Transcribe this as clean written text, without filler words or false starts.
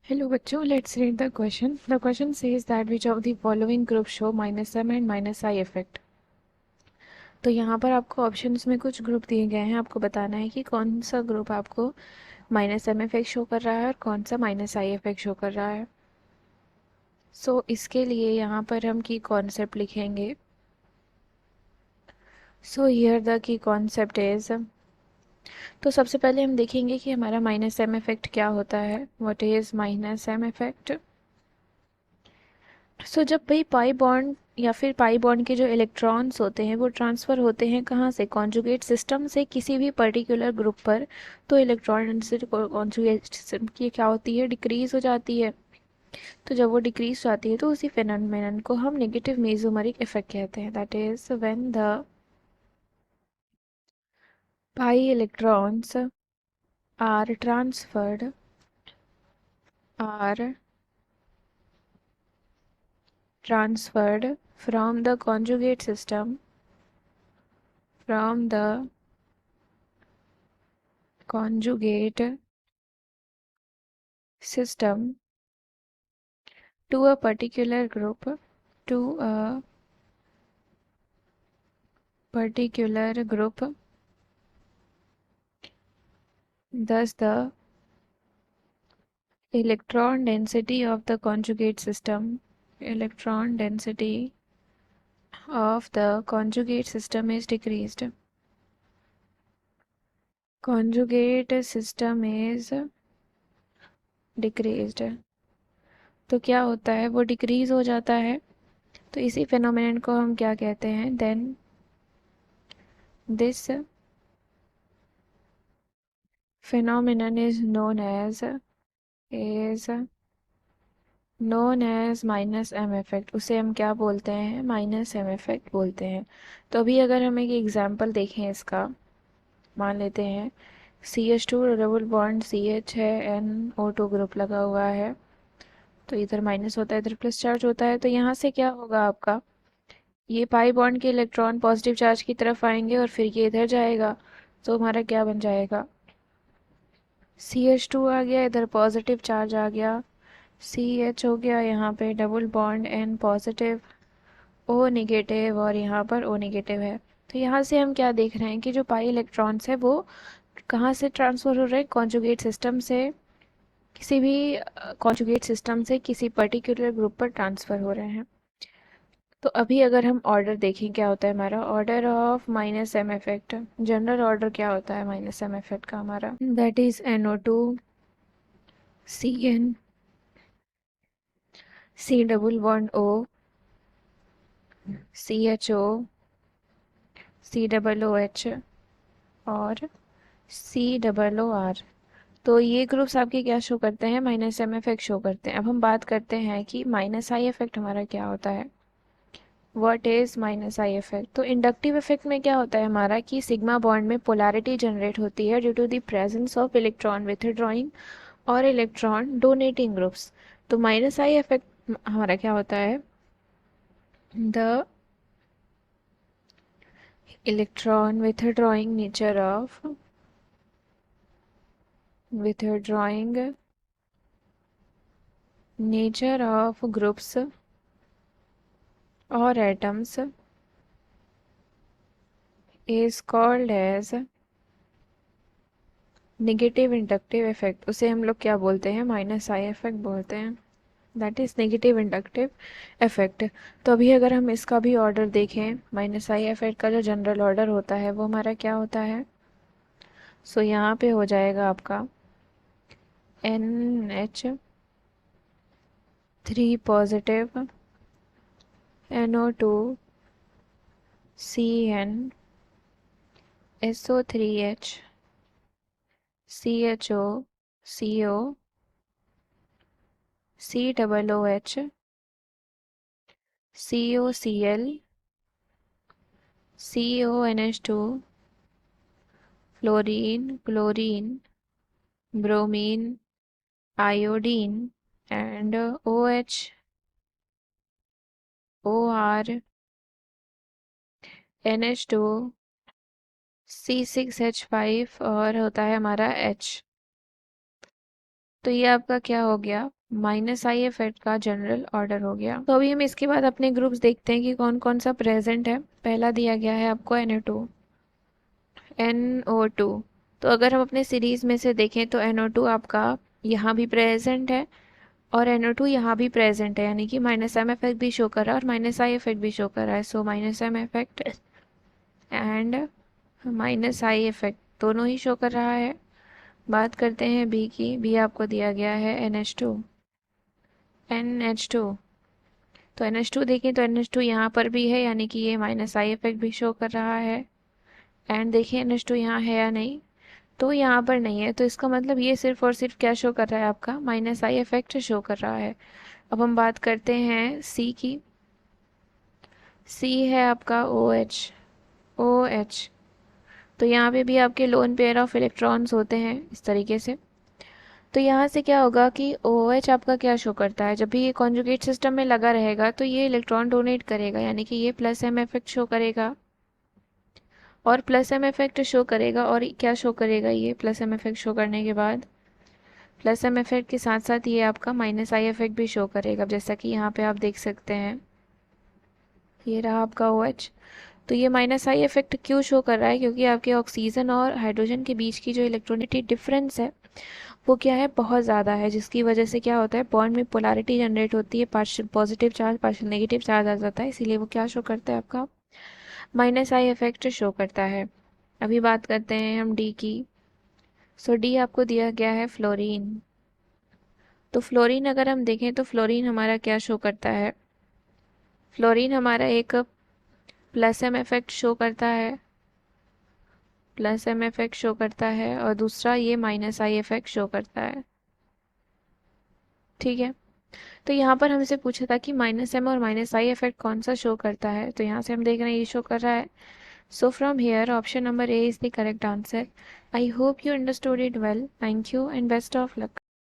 Hello बच्चों, let's read the question. The question says that which of the following groups show minus m and minus I effect. तो यहाँ पर आपको options में कुछ group दिए गए हैं, आपको बताना है कि कौन सा ग्रुप आपको माइनस एम इफेक्ट शो कर रहा है और कौन सा माइनस आई इफेक्ट शो कर रहा है। सो इसके लिए यहाँ पर हम की कॉन्सेप्ट लिखेंगे। So here the key concept is, तो सबसे पहले हम देखेंगे कि हमारा माइनस एम इफेक्ट क्या होता है। What is minus M effect? जब भाई पाई बॉन्ड या फिर पाई बॉन्ड के जो इलेक्ट्रॉन्स होते हैं वो ट्रांसफ़र होते हैं कहाँ से, कॉन्जुगेट सिस्टम से किसी भी पर्टिकुलर ग्रुप पर, तो इलेक्ट्रॉन डेंसिटी कॉन्जुगेट सिस्टम की क्या होती है, डिक्रीज हो जाती है। तो जब वो डिक्रीज जाती है तो उसी फेनोमेनन को हम नेगेटिव मेसोमेरिक इफेक्ट कहते हैं। That is when the pi electrons are transferred are transferred from the conjugate system from the conjugate system to a particular group, to a particular group. Thus the electron density of the conjugate system, electron density of the conjugate system is decreased. Conjugate system is decreased. तो क्या होता है, वो decrease हो जाता है। तो इसी फेनोमेनन को हम क्या कहते हैं, then this phenomenon is known as minus M effect. उसे हम क्या बोलते हैं, माइनस एम इफेक्ट बोलते हैं। तो अभी अगर हम एक एग्जांपल देखें इसका, मान लेते हैं CH2 डबल बॉन्ड CH है, NO2 ग्रुप लगा हुआ है, तो इधर माइनस होता है इधर प्लस चार्ज होता है। तो यहाँ से क्या होगा आपका, ये पाई बॉन्ड के इलेक्ट्रॉन पॉजिटिव चार्ज की तरफ आएंगे और फिर ये इधर जाएगा। तो हमारा क्या बन जाएगा, CH2 आ गया, इधर पॉजिटिव चार्ज आ गया, CH हो गया, यहाँ पे double bond N positive, O negative और यहाँ पर O नेगेटिव है। तो यहाँ से हम क्या देख रहे हैं कि जो पाई इलेक्ट्रॉन्स है वो कहाँ से ट्रांसफ़र हो रहे हैं, कॉन्जुगेट सिस्टम से, किसी भी कॉन्जुगेट सिस्टम से किसी पर्टिकुलर ग्रुप पर ट्रांसफ़र हो रहे हैं। तो अभी अगर हम ऑर्डर देखें क्या होता है हमारा, order of minus M effect, general order क्या होता है माइनस एम इफेक्ट का हमारा, that is NO2 CN C double bond O CHO C double OH और COOR। तो ये ग्रुप्स आपके क्या शो करते हैं, माइनस एम इफेक्ट शो करते हैं। अब हम बात करते हैं कि माइनस आई इफेक्ट हमारा क्या होता है। What is minus I effect? तो इंडक्टिव इफेक्ट में क्या होता है हमारा कि सिग्मा बॉन्ड में पोलैरिटी जनरेट होती है due to the presence of electron withdrawing और इलेक्ट्रॉन डोनेटिंग ग्रुप्स। तो माइनस आई इफेक्ट हमारा क्या होता है, the electron withdrawing nature of withdrawing nature of groups or atoms is called as negative inductive effect. उसे हम लोग क्या बोलते हैं, माइनस आई इफेक्ट बोलते हैं। That is negative inductive effect. तो अभी अगर हम इसका भी ऑर्डर देखें, माइनस आई इफेक्ट का जो जनरल ऑर्डर होता है वो हमारा क्या होता है। यहाँ पे हो जाएगा आपका NH3 positive NO2 CN SO3H CHO CO COOH COCl CONH2 fluorine chlorine bromine iodine and OH OR NH2 C6H5 और होता है हमारा H। तो ये आपका क्या हो गया, माइनस आई इफेक्ट का जनरल ऑर्डर हो गया। तो अभी हम इसके बाद अपने ग्रुप्स देखते हैं कि कौन कौन सा प्रेजेंट है। पहला दिया गया है आपको NO2, NO2। तो अगर हम अपने सीरीज में से देखें तो NO2 आपका यहाँ भी प्रेजेंट है और NO2 यहाँ भी प्रेजेंट है, यानी कि माइनस एम इफेक्ट भी शो कर रहा है और माइनस आई इफेक्ट भी शो कर रहा है। So minus M effect and minus I effect दोनों ही शो कर रहा है। बात करते हैं बी की। बी आपको दिया गया है NH2, NH2। तो NH2 देखें तो NH2 यहाँ पर भी है, यानी कि ये माइनस आई इफेक्ट भी शो कर रहा है। एंड देखिए NH2 यहाँ है या नहीं, तो यहाँ पर नहीं है। तो इसका मतलब ये सिर्फ और सिर्फ क्या शो कर रहा है, आपका माइनस आई इफेक्ट शो कर रहा है। अब हम बात करते हैं सी की। सी है आपका OH, OH। तो यहाँ पे भी आपके लोन पेयर ऑफ इलेक्ट्रॉन्स होते हैं इस तरीके से। तो यहाँ से क्या होगा कि OH आपका क्या शो करता है, जब भी ये कॉन्जुगेट सिस्टम में लगा रहेगा तो ये इलेक्ट्रॉन डोनेट करेगा, यानी कि ये प्लस एम इफेक्ट शो करेगा और प्लस एम इफेक्ट शो करेगा। और क्या शो करेगा, ये प्लस एम इफेक्ट शो करने के बाद प्लस एम इफेक्ट के साथ साथ ये आपका माइनस आई इफेक्ट भी शो करेगा, जैसा कि यहाँ पे आप देख सकते हैं। ये रहा आपका OH। तो ये माइनस आई इफेक्ट क्यों शो कर रहा है, क्योंकि आपके ऑक्सीजन और हाइड्रोजन के बीच की जो इलेक्ट्रोनिटी डिफरेंस है वो क्या है, बहुत ज़्यादा है, जिसकी वजह से क्या होता है, बॉन्ड में पोलैरिटी जनरेट होती है, partial positive charge partial negative charge आ जाता है, इसीलिए वो क्या शो करता है, आपका माइनस आई इफेक्ट शो करता है। अभी बात करते हैं हम डी की। सो डी आपको दिया गया है फ्लोरीन। तो फ्लोरीन अगर हम देखें तो फ्लोरीन हमारा क्या शो करता है, फ्लोरीन हमारा एक प्लस एम इफेक्ट शो करता है, प्लस एम इफेक्ट शो करता है, और दूसरा ये माइनस आई इफेक्ट शो करता है। ठीक है। तो यहाँ पर हमसे पूछा था कि माइनस एम और माइनस आई इफेक्ट कौन सा शो करता है, तो यहाँ से हम देख रहे हैं ये शो कर रहा है। So from here option number A is the correct answer. I hope you understood it well. Thank you and best of luck.